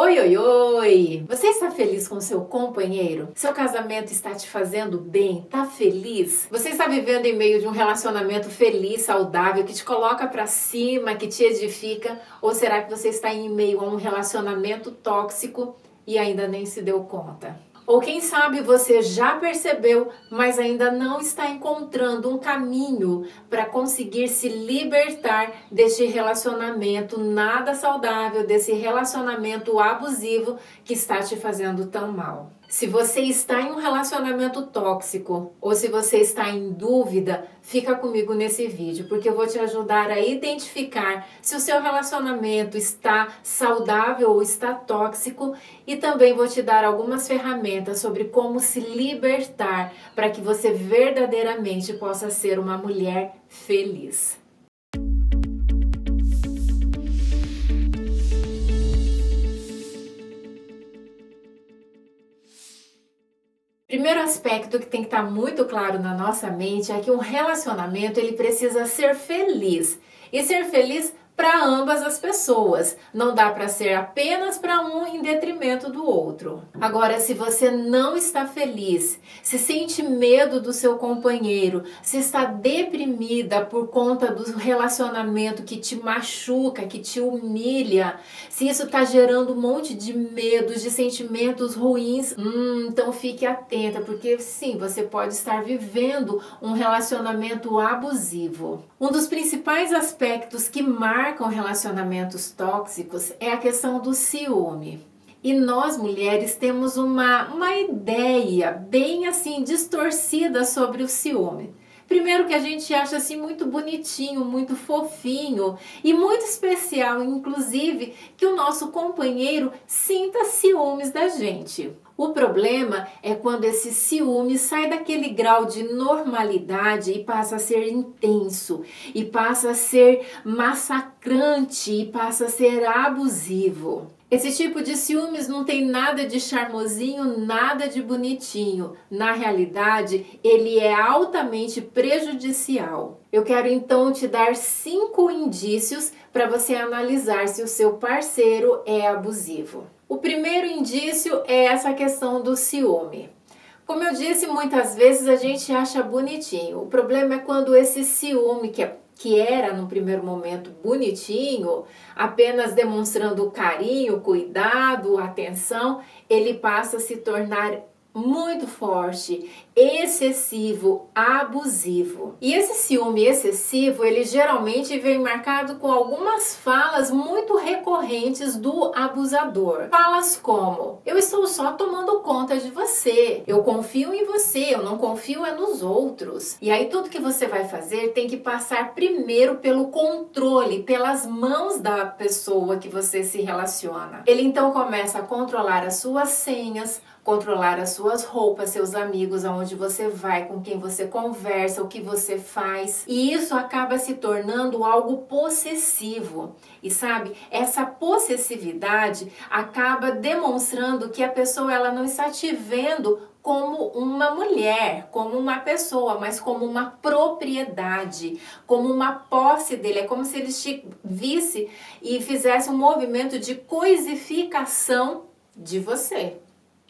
Oi, oi, oi! Você está feliz com seu companheiro? Seu casamento está te fazendo bem? Tá feliz? Você está vivendo em meio de um relacionamento feliz, saudável, que te coloca pra cima, que te edifica? Ou será que você está em meio a um relacionamento tóxico e ainda nem se deu conta? Ou quem sabe você já percebeu, mas ainda não está encontrando um caminho para conseguir se libertar deste relacionamento nada saudável, desse relacionamento abusivo que está te fazendo tão mal. Se você está em um relacionamento tóxico ou se você está em dúvida, fica comigo nesse vídeo, porque eu vou te ajudar a identificar se o seu relacionamento está saudável ou está tóxico e também vou te dar algumas ferramentas sobre como se libertar para que você verdadeiramente possa ser uma mulher feliz. Primeiro aspecto que tem que estar muito claro na nossa mente é que um relacionamento ele precisa ser feliz. E ser feliz para ambas as pessoas. Não dá para ser apenas para um em detrimento do outro. Agora, se você não está feliz, se sente medo do seu companheiro, se está deprimida por conta do relacionamento que te machuca, que te humilha, se isso está gerando um monte de medos, de sentimentos ruins, então fique atenta, porque sim, você pode estar vivendo um relacionamento abusivo. Um dos principais aspectos que marcam relacionamentos tóxicos é a questão do ciúme. E nós mulheres temos uma ideia bem assim distorcida sobre o ciúme. Primeiro que a gente acha assim muito bonitinho, muito fofinho e muito especial, inclusive, que o nosso companheiro sinta ciúmes da gente. O problema é quando esse ciúme sai daquele grau de normalidade e passa a ser intenso, e passa a ser massacrante, e passa a ser abusivo. Esse tipo de ciúmes não tem nada de charmosinho, nada de bonitinho. Na realidade, ele é altamente prejudicial. Eu quero então te dar 5 indícios para você analisar se o seu parceiro é abusivo. O primeiro indício é essa questão do ciúme. Como eu disse, muitas vezes a gente acha bonitinho. O problema é quando esse ciúme, que era no primeiro momento bonitinho, apenas demonstrando carinho, cuidado, atenção, ele passa a se tornar muito forte, excessivo, abusivo. E esse ciúme excessivo, ele geralmente vem marcado com algumas falas muito recorrentes do abusador. Falas como: eu estou só tomando conta de você, eu confio em você, eu não confio é nos outros. E aí tudo que você vai fazer tem que passar primeiro pelo controle, pelas mãos da pessoa que você se relaciona. Ele então começa a controlar as suas senhas, controlar as suas roupas, seus amigos, aonde você vai, com quem você conversa, o que você faz. E isso acaba se tornando algo possessivo. E sabe, essa possessividade acaba demonstrando que a pessoa ela não está te vendo como uma mulher, como uma pessoa, mas como uma propriedade, como uma posse dele. É como se ele te visse e fizesse um movimento de coisificação de você.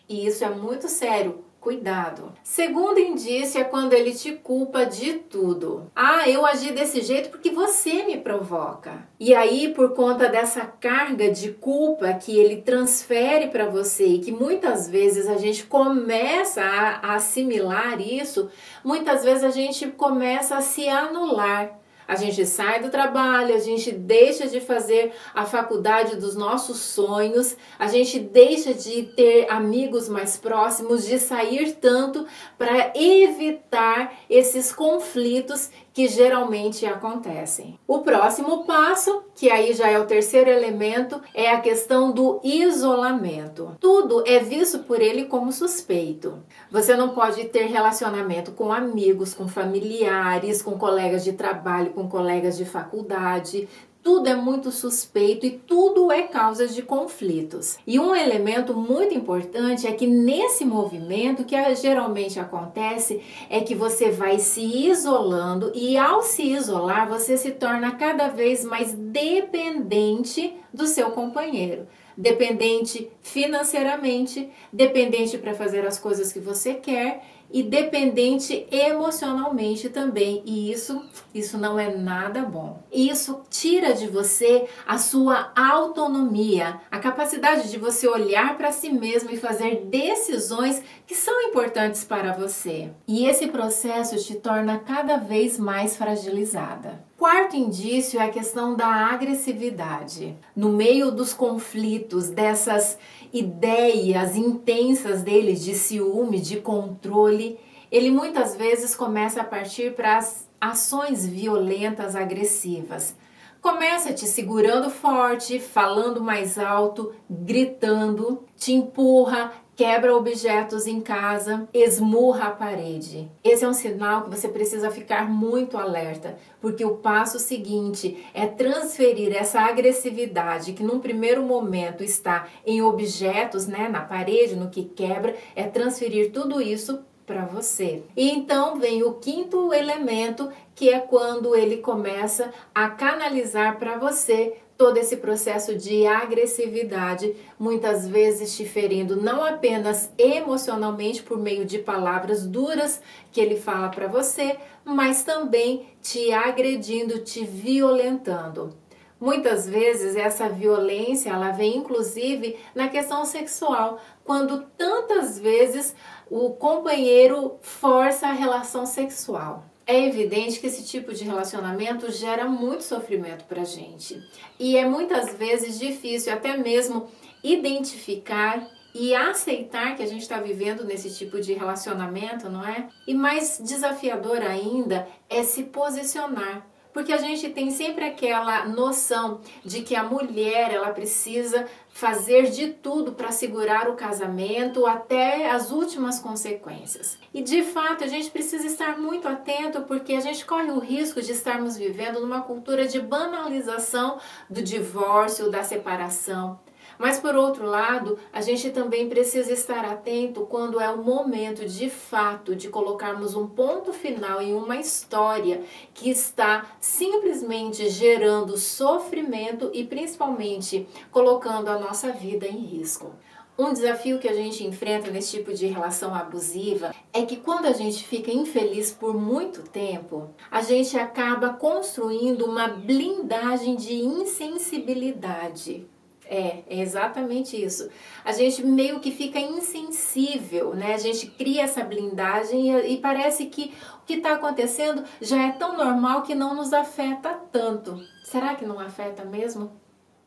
E isso é muito sério. Cuidado. Segundo indício é quando ele te culpa de tudo. Eu agi desse jeito porque você me provoca. E aí, por conta dessa carga de culpa que ele transfere para você e que muitas vezes a gente começa a assimilar isso, muitas vezes a gente começa a se anular. A gente sai do trabalho, a gente deixa de fazer a faculdade dos nossos sonhos, a gente deixa de ter amigos mais próximos, de sair tanto para evitar esses conflitos que geralmente acontecem. O próximo passo, que aí já é o terceiro elemento, é a questão do isolamento. Tudo é visto por ele como suspeito. Você não pode ter relacionamento com amigos, com familiares, com colegas de trabalho, com colegas de faculdade. Tudo é muito suspeito e tudo é causa de conflitos. E um elemento muito importante é que nesse movimento, que geralmente acontece, é que você vai se isolando e ao se isolar, você se torna cada vez mais dependente do seu companheiro. dependente financeiramente, dependente para fazer as coisas que você quer e dependente emocionalmente também. E isso não é nada bom. Isso tira de você a sua autonomia, a capacidade de você olhar para si mesmo e fazer decisões que são importantes para você. E esse processo te torna cada vez mais fragilizada. Quarto indício é a questão da agressividade. No meio dos conflitos, dessas ideias intensas dele de ciúme, de controle, ele muitas vezes começa a partir para as ações violentas, agressivas. Começa te segurando forte, falando mais alto, gritando, te empurra, quebra objetos em casa, esmurra a parede. Esse é um sinal que você precisa ficar muito alerta, porque o passo seguinte é transferir essa agressividade que num primeiro momento está em objetos, na parede, no que quebra, é transferir tudo isso para você. E então vem o quinto elemento, que é quando ele começa a canalizar para você todo esse processo de agressividade, muitas vezes te ferindo não apenas emocionalmente por meio de palavras duras que ele fala para você, mas também te agredindo, te violentando. Muitas vezes essa violência, ela vem inclusive na questão sexual, quando tantas vezes o companheiro força a relação sexual. É evidente que esse tipo de relacionamento gera muito sofrimento pra gente. E é muitas vezes difícil até mesmo identificar e aceitar que a gente está vivendo nesse tipo de relacionamento, não é? E mais desafiador ainda é se posicionar. Porque a gente tem sempre aquela noção de que a mulher, ela precisa fazer de tudo para segurar o casamento até as últimas consequências. E de fato, a gente precisa estar muito atento, porque a gente corre o risco de estarmos vivendo numa cultura de banalização do divórcio, da separação. Mas por outro lado, a gente também precisa estar atento quando é o momento de fato de colocarmos um ponto final em uma história que está simplesmente gerando sofrimento e principalmente colocando a nossa vida em risco. Um desafio que a gente enfrenta nesse tipo de relação abusiva é que quando a gente fica infeliz por muito tempo, a gente acaba construindo uma blindagem de insensibilidade. É exatamente isso. A gente meio que fica insensível, né? A gente cria essa blindagem e parece que o que está acontecendo já é tão normal que não nos afeta tanto. Será que não afeta mesmo?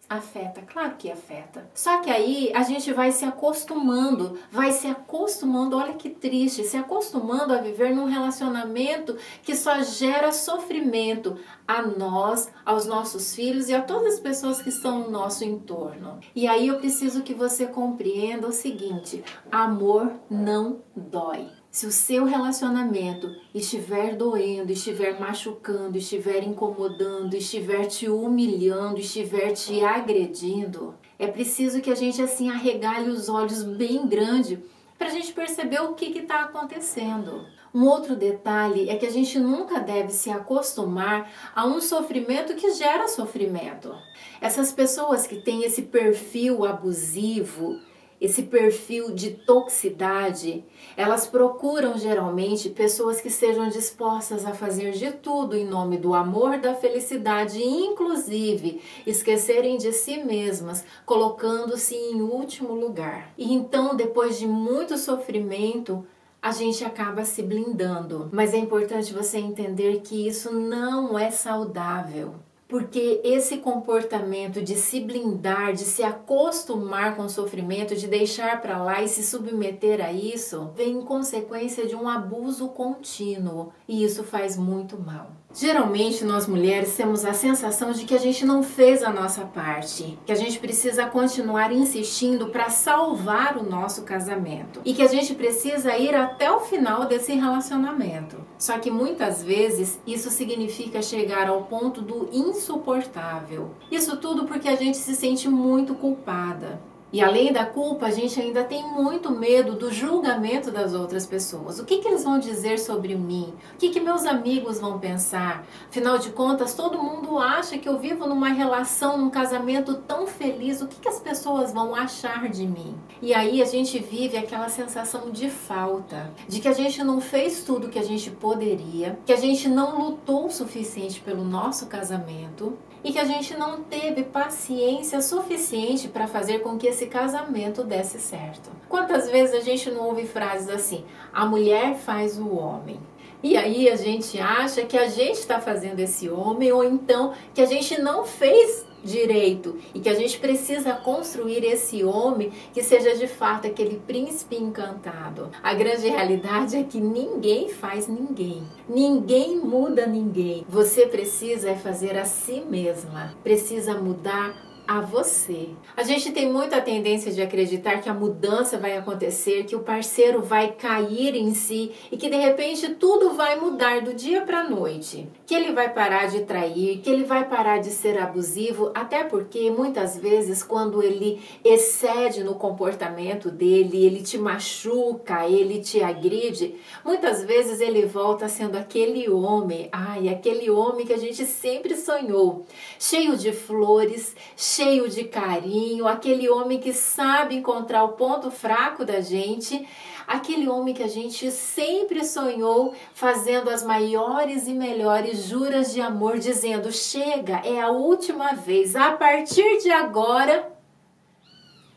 Afeta, claro que afeta. Só que aí a gente vai se acostumando, olha que triste, se acostumando a viver num relacionamento que só gera sofrimento a nós, aos nossos filhos e a todas as pessoas que estão no nosso entorno. E aí eu preciso que você compreenda o seguinte: amor não dói. Se o seu relacionamento estiver doendo, estiver machucando, estiver incomodando, estiver te humilhando, estiver te agredindo, é preciso que a gente assim arregale os olhos bem grande para a gente perceber o que está acontecendo. Um outro detalhe é que a gente nunca deve se acostumar a um sofrimento que gera sofrimento. Essas pessoas que têm esse perfil abusivo, esse perfil de toxicidade, elas procuram geralmente pessoas que sejam dispostas a fazer de tudo em nome do amor, da felicidade e inclusive esquecerem de si mesmas, colocando-se em último lugar. E então, depois de muito sofrimento, a gente acaba se blindando. Mas é importante você entender que isso não é saudável. Porque esse comportamento de se blindar, de se acostumar com o sofrimento, de deixar para lá e se submeter a isso, vem em consequência de um abuso contínuo e isso faz muito mal. Geralmente nós mulheres temos a sensação de que a gente não fez a nossa parte, que a gente precisa continuar insistindo para salvar o nosso casamento e que a gente precisa ir até o final desse relacionamento. Só que muitas vezes isso significa chegar ao ponto do insuportável. Isso tudo porque a gente se sente muito culpada. E além da culpa, a gente ainda tem muito medo do julgamento das outras pessoas. O que eles vão dizer sobre mim? O que meus amigos vão pensar? Afinal de contas, todo mundo acha que eu vivo numa relação, num casamento tão feliz. O que as pessoas vão achar de mim? E aí a gente vive aquela sensação de falta, de que a gente não fez tudo que a gente poderia, que a gente não lutou o suficiente pelo nosso casamento e que a gente não teve paciência suficiente para fazer com que esse casamento desse certo. Quantas vezes a gente não ouve frases assim: a mulher faz o homem? E aí a gente acha que a gente está fazendo esse homem, ou então que a gente não fez direito e que a gente precisa construir esse homem que seja de fato aquele príncipe encantado. A grande realidade é que ninguém faz ninguém. Ninguém muda ninguém. Você precisa fazer a si mesma. Precisa mudar a você. A gente tem muita tendência de acreditar que a mudança vai acontecer, que o parceiro vai cair em si e que de repente tudo vai mudar do dia para a noite. Que ele vai parar de trair, que ele vai parar de ser abusivo, até porque muitas vezes quando ele excede no comportamento dele, ele te machuca, ele te agride, muitas vezes ele volta sendo aquele homem, aquele homem que a gente sempre sonhou, cheio de flores, cheio de carinho, aquele homem que sabe encontrar o ponto fraco da gente, aquele homem que a gente sempre sonhou, fazendo as maiores e melhores juras de amor, dizendo: chega, é a última vez, a partir de agora.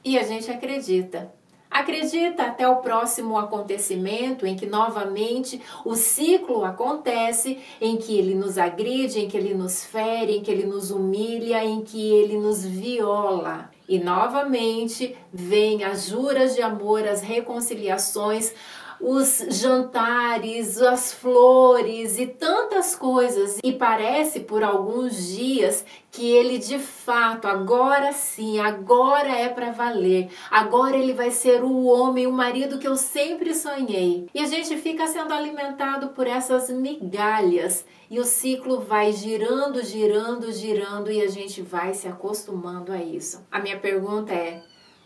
E a gente acredita. Acredita até o próximo acontecimento em que novamente o ciclo acontece, em que ele nos agride, em que ele nos fere, em que ele nos humilha, em que ele nos viola. E novamente vem as juras de amor, as reconciliações, os jantares, as flores e tantas coisas. E parece por alguns dias que ele de fato, agora sim, agora é para valer. Agora ele vai ser o homem, o marido que eu sempre sonhei. E a gente fica sendo alimentado por essas migalhas. E o ciclo vai girando, girando, girando e a gente vai se acostumando a isso. A minha pergunta é: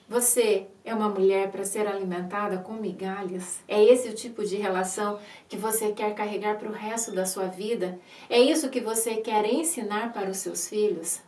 você é uma mulher para ser alimentada com migalhas? É esse o tipo de relação que você quer carregar para o resto da sua vida? É isso que você quer ensinar para os seus filhos?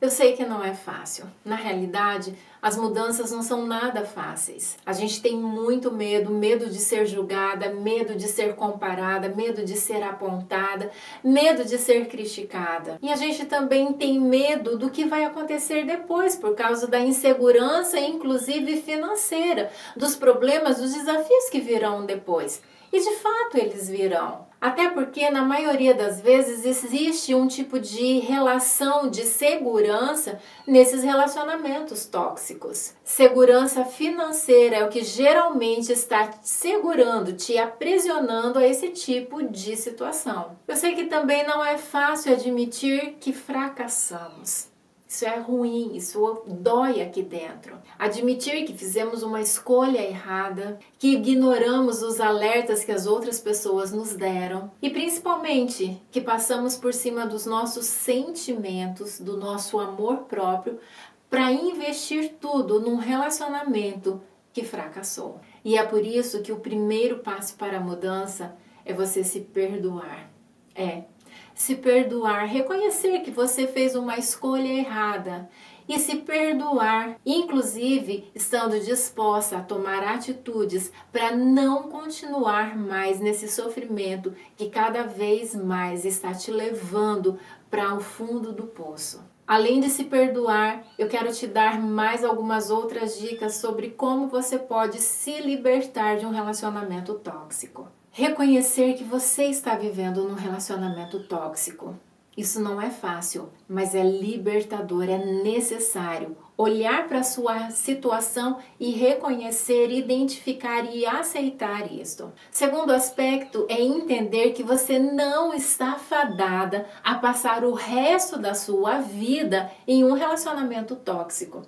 Eu sei que não é fácil. Na realidade, as mudanças não são nada fáceis. A gente tem muito medo, medo de ser julgada, medo de ser comparada, medo de ser apontada, medo de ser criticada. E a gente também tem medo do que vai acontecer depois, por causa da insegurança, inclusive financeira, dos problemas, dos desafios que virão depois. E de fato eles virão. Até porque na maioria das vezes existe um tipo de relação de segurança nesses relacionamentos tóxicos. Segurança financeira é o que geralmente está te segurando, te aprisionando a esse tipo de situação. Eu sei que também não é fácil admitir que fracassamos. Isso é ruim, isso dói aqui dentro. Admitir que fizemos uma escolha errada, que ignoramos os alertas que as outras pessoas nos deram e principalmente que passamos por cima dos nossos sentimentos, do nosso amor próprio, para investir tudo num relacionamento que fracassou. E é por isso que o primeiro passo para a mudança é você se perdoar. Se perdoar, reconhecer que você fez uma escolha errada e se perdoar, inclusive estando disposta a tomar atitudes para não continuar mais nesse sofrimento que cada vez mais está te levando para o fundo do poço. Além de se perdoar, eu quero te dar mais algumas outras dicas sobre como você pode se libertar de um relacionamento tóxico. Reconhecer que você está vivendo num relacionamento tóxico. Isso não é fácil, mas é libertador, é necessário. Olhar para a sua situação e reconhecer, identificar e aceitar isto. Segundo aspecto é entender que você não está fadada a passar o resto da sua vida em um relacionamento tóxico.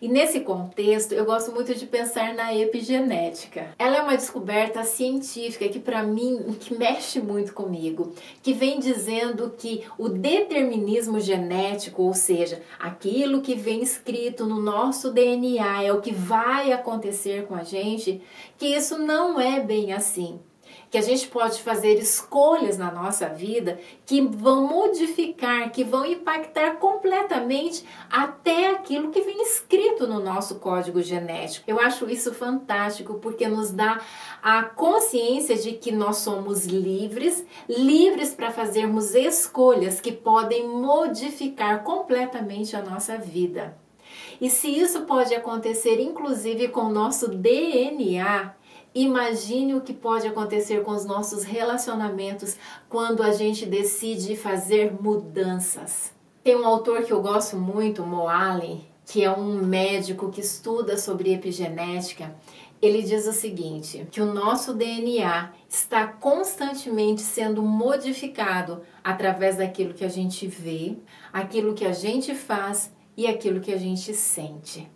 E nesse contexto, eu gosto muito de pensar na epigenética. Ela é uma descoberta científica que para mim, que mexe muito comigo, que vem dizendo que o determinismo genético, ou seja, aquilo que vem escrito no nosso DNA é o que vai acontecer com a gente, que isso não é bem assim. Que a gente pode fazer escolhas na nossa vida que vão modificar, que vão impactar completamente até aquilo que vem escrito no nosso código genético. Eu acho isso fantástico porque nos dá a consciência de que nós somos livres, livres para fazermos escolhas que podem modificar completamente a nossa vida. E se isso pode acontecer inclusive com o nosso DNA, imagine o que pode acontecer com os nossos relacionamentos quando a gente decide fazer mudanças. Tem um autor que eu gosto muito, Moalen, que é um médico que estuda sobre epigenética. Ele diz o seguinte, que o nosso DNA está constantemente sendo modificado através daquilo que a gente vê, aquilo que a gente faz e aquilo que a gente sente.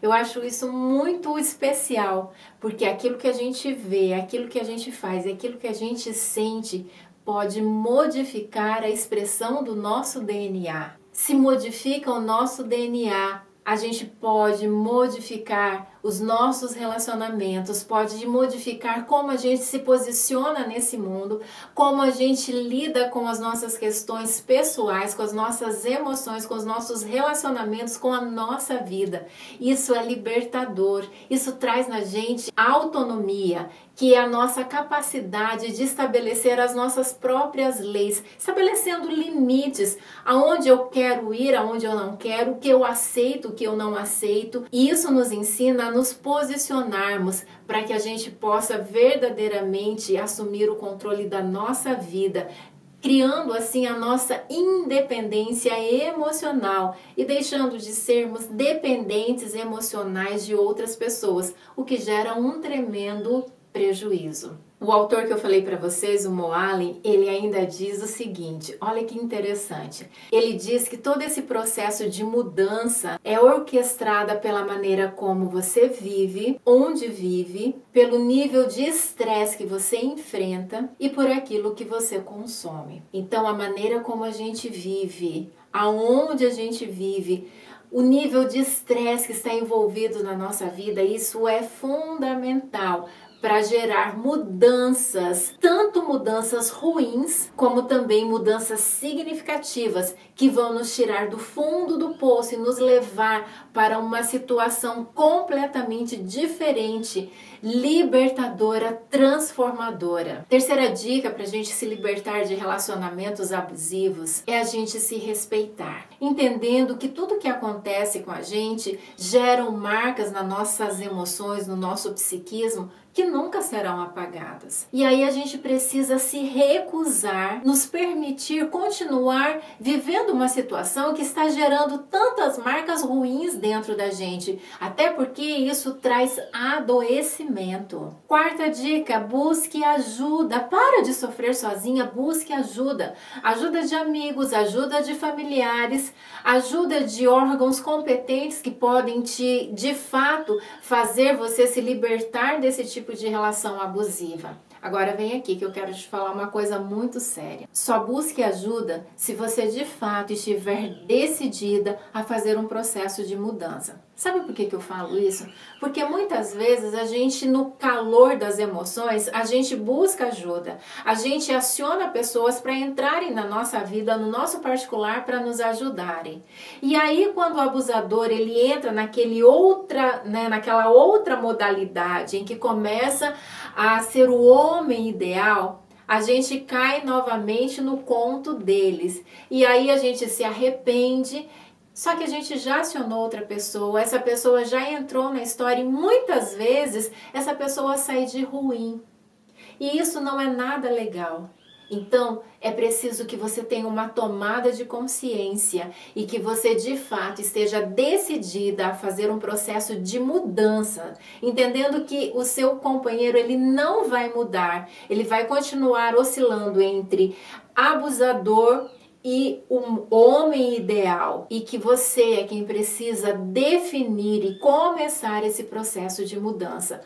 Eu acho isso muito especial, porque aquilo que a gente vê, aquilo que a gente faz e aquilo que a gente sente pode modificar a expressão do nosso DNA. Se modifica o nosso DNA, a gente pode modificar os nossos relacionamentos, pode modificar como a gente se posiciona nesse mundo, como a gente lida com as nossas questões pessoais, com as nossas emoções, com os nossos relacionamentos, com a nossa vida. Isso é libertador, isso traz na gente autonomia, que é a nossa capacidade de estabelecer as nossas próprias leis, estabelecendo limites, aonde eu quero ir, aonde eu não quero, o que eu aceito, o que eu não aceito. E isso nos ensina a nos posicionarmos para que a gente possa verdadeiramente assumir o controle da nossa vida, criando assim a nossa independência emocional e deixando de sermos dependentes emocionais de outras pessoas, o que gera um tremendo prejuízo. O autor que eu falei para vocês, o Moalen, ele ainda diz o seguinte, olha que interessante. Ele diz que todo esse processo de mudança é orquestrada pela maneira como você vive, onde vive, pelo nível de estresse que você enfrenta e por aquilo que você consome. Então, a maneira como a gente vive, aonde a gente vive, o nível de estresse que está envolvido na nossa vida, isso é fundamental para gerar mudanças, tanto mudanças ruins, como também mudanças significativas, que vão nos tirar do fundo do poço e nos levar para uma situação completamente diferente, libertadora, transformadora. Terceira dica para a gente se libertar de relacionamentos abusivos é a gente se respeitar, entendendo que tudo que acontece com a gente geram marcas nas nossas emoções, no nosso psiquismo, que nunca serão apagadas. E aí a gente precisa se recusar, nos permitir continuar vivendo uma situação que está gerando tantas marcas ruins dentro da gente, até porque isso traz adoecimento. Quarta dica, busque ajuda. Para de sofrer sozinha, busque ajuda. Ajuda de amigos, ajuda de familiares, ajuda de órgãos competentes que podem de fato, fazer você se libertar desse tipo de relação abusiva. Agora vem aqui que eu quero te falar uma coisa muito séria. Só busque ajuda se você de fato estiver decidida a fazer um processo de mudança. Sabe por que eu falo isso? Porque muitas vezes a gente, no calor das emoções, a gente busca ajuda. A gente aciona pessoas para entrarem na nossa vida, no nosso particular, para nos ajudarem. E aí, quando o abusador ele entra naquela outra modalidade em que começa a ser o homem ideal, a gente cai novamente no conto deles. E aí a gente se arrepende. Só que a gente já acionou outra pessoa, essa pessoa já entrou na história e muitas vezes essa pessoa sai de ruim. E isso não é nada legal. Então, é preciso que você tenha uma tomada de consciência e que você de fato esteja decidida a fazer um processo de mudança, entendendo que o seu companheiro ele não vai mudar, ele vai continuar oscilando entre abusador e o homem ideal, e que você é quem precisa definir e começar esse processo de mudança.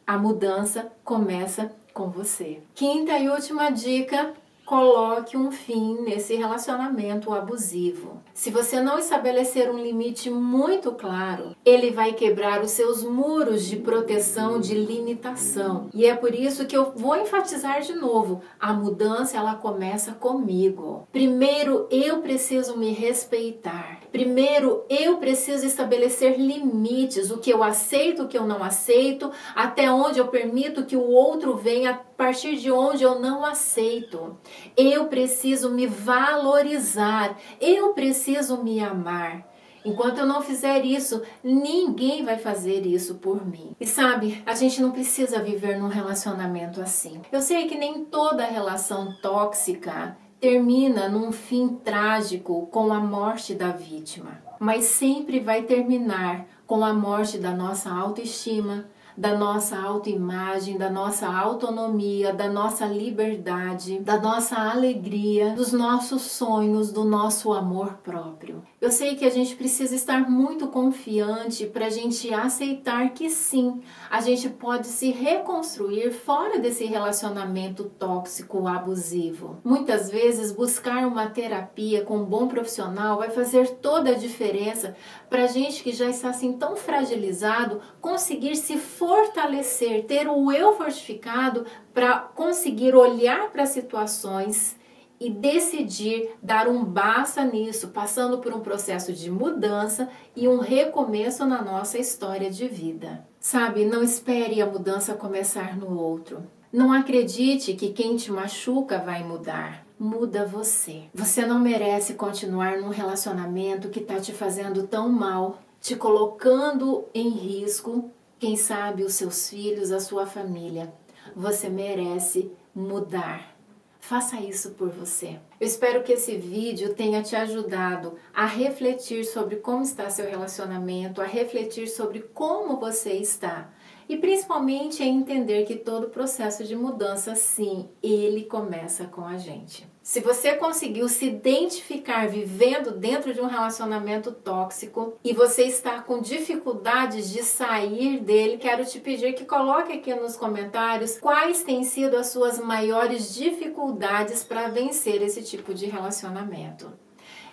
A mudança começa com você. Quinta e última dica: coloque um fim nesse relacionamento abusivo. Se você não estabelecer um limite muito claro, ele vai quebrar os seus muros de proteção, de limitação. E é por isso que eu vou enfatizar de novo: a mudança ela começa comigo. Primeiro eu preciso me respeitar. Primeiro eu preciso estabelecer limites, o que eu aceito, o que eu não aceito, até onde eu permito que o outro venha, a partir de onde eu não aceito. Eu preciso me valorizar, eu preciso me amar. Enquanto eu não fizer isso, ninguém vai fazer isso por mim. E sabe, a gente não precisa viver num relacionamento assim. Eu sei que nem toda relação tóxica termina num fim trágico com a morte da vítima, mas sempre vai terminar com a morte da nossa autoestima, da nossa autoimagem, da nossa autonomia, da nossa liberdade, da nossa alegria, dos nossos sonhos, do nosso amor próprio. Eu sei que a gente precisa estar muito confiante para a gente aceitar que sim, a gente pode se reconstruir fora desse relacionamento tóxico, abusivo. Muitas vezes buscar uma terapia com um bom profissional vai fazer toda a diferença para a gente que já está assim tão fragilizado conseguir se fortalecer, ter o eu fortificado para conseguir olhar para situações e decidir dar um basta nisso, passando por um processo de mudança e um recomeço na nossa história de vida. Sabe, não espere a mudança começar no outro. Não acredite que quem te machuca vai mudar. Muda você. Você não merece continuar num relacionamento que está te fazendo tão mal, te colocando em risco, quem sabe os seus filhos, a sua família. Você merece mudar. Faça isso por você. Eu espero que esse vídeo tenha te ajudado a refletir sobre como está seu relacionamento, a refletir sobre como você está. E principalmente a entender que todo processo de mudança, sim, ele começa com a gente. Se você conseguiu se identificar vivendo dentro de um relacionamento tóxico e você está com dificuldades de sair dele, quero te pedir que coloque aqui nos comentários quais têm sido as suas maiores dificuldades para vencer esse tipo de relacionamento.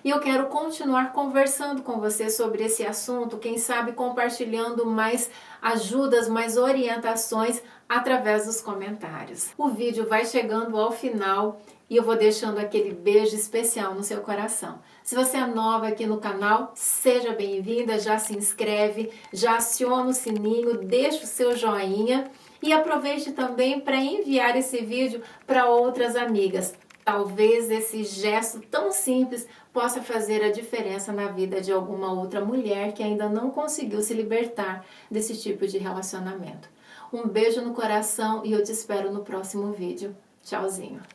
E eu quero continuar conversando com você sobre esse assunto, quem sabe compartilhando mais ajudas, mais orientações através dos comentários. O vídeo vai chegando ao final e eu vou deixando aquele beijo especial no seu coração. Se você é nova aqui no canal, seja bem-vinda, já se inscreve, já aciona o sininho, deixa o seu joinha e aproveite também para enviar esse vídeo para outras amigas. Talvez esse gesto tão simples possa fazer a diferença na vida de alguma outra mulher que ainda não conseguiu se libertar desse tipo de relacionamento. Um beijo no coração e eu te espero no próximo vídeo. Tchauzinho!